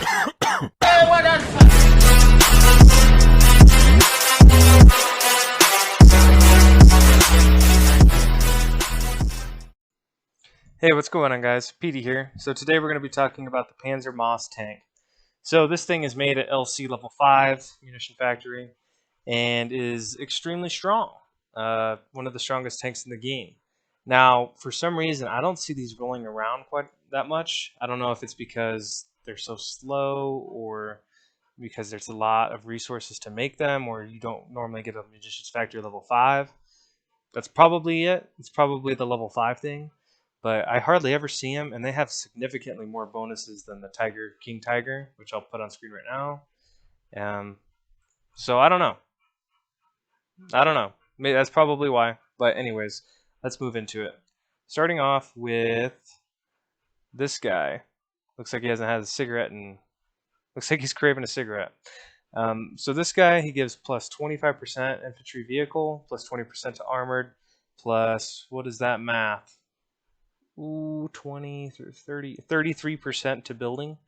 Hey, what's going on, guys? Peety here. So today we're going to be talking about the Panzer Moss tank. So this thing is made at LC level 5 munition factory and is extremely strong. One of the strongest tanks in the game. Now, for some reason, I don't see these rolling around quite that much. I don't know if it's because they're so slow or because there's a lot of resources to make them, or you don't normally get a munitions factory level 5. That's probably it. It's probably the level 5 thing. But I hardly ever see them, and they have significantly more bonuses than the King Tiger, which I'll put on screen right now. So I don't know. Maybe that's probably why. But anyways, let's move into it. Starting off with this guy. Looks like he hasn't had a cigarette and looks like he's craving a cigarette. So this guy, he gives plus 25% infantry vehicle, plus 20% to armored, plus, what is that math? 20, 30, 33% to building,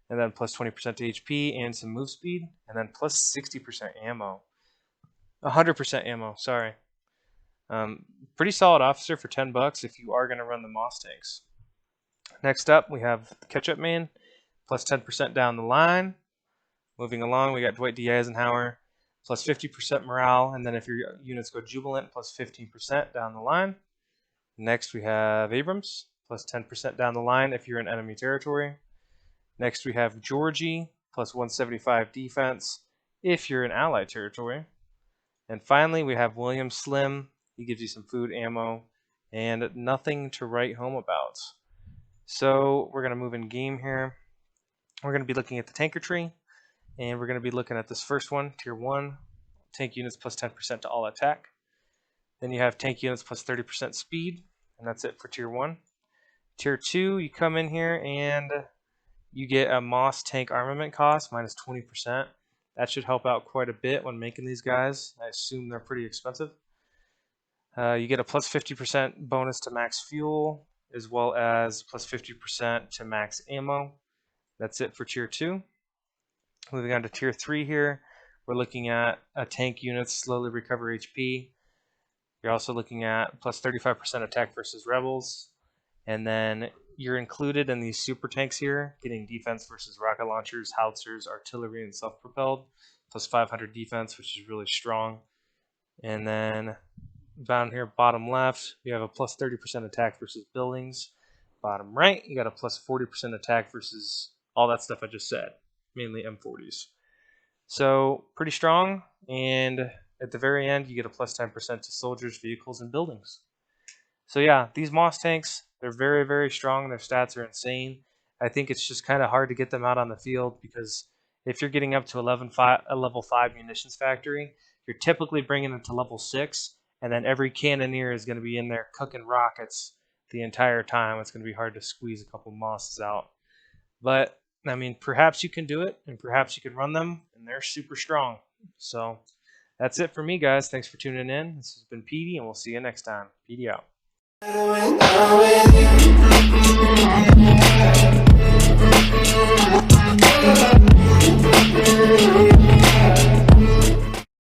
and then plus 20% to HP and some move speed, and then plus 60% ammo. 100% ammo, sorry. Pretty solid officer for 10 bucks if you are going to run the Moss tanks. Next up, we have the Ketchup Man, plus 10% down the line. Moving along, we got Dwight D. Eisenhower, plus 50% morale, and then if your units go Jubilant, plus 15% down the line. Next, we have Abrams, plus 10% down the line if you're in enemy territory. Next, we have Georgie, plus 175 defense if you're in allied territory. And finally, we have William Slim. He gives you some food, ammo, and nothing to write home about. So we're going to move in game here. We're going to be looking at the tanker tree, and we're going to be looking at this first one, Tier 1, tank units plus 10% to all attack. Then you have tank units plus 30% speed, and that's it for Tier 1. Tier 2, you come in here and you get a Moss tank armament cost minus 20%. That should help out quite a bit when making these guys. I assume they're pretty expensive. You get a plus 50% bonus to max fuel, as well as plus 50% to max ammo. That's it for Tier 2. Moving on to Tier 3 here, we're looking at a tank units slowly recover HP. You're also looking at plus 35% attack versus rebels, and then you're included in these super tanks here, getting defense versus rocket launchers, howitzers, artillery, and self-propelled, plus 500 defense, which is really strong. And then down here, bottom left, you have a plus 30% attack versus buildings. Bottom right, you got a plus 40% attack versus all that stuff I just said, mainly M40s. So pretty strong, and at the very end, you get a plus 10% to soldiers, vehicles, and buildings. So yeah, these Moss tanks, they're very, very strong. Their stats are insane. I think it's just kind of hard to get them out on the field because if you're getting up to a level 5 munitions factory, you're typically bringing it to level 6, and then every cannoneer is going to be in there cooking rockets the entire time. It's going to be hard to squeeze a couple Mosses out. But, I mean, perhaps you can do it, and perhaps you can run them, and they're super strong. So that's it for me, guys. Thanks for tuning in. This has been Peety, and we'll see you next time. Peety out.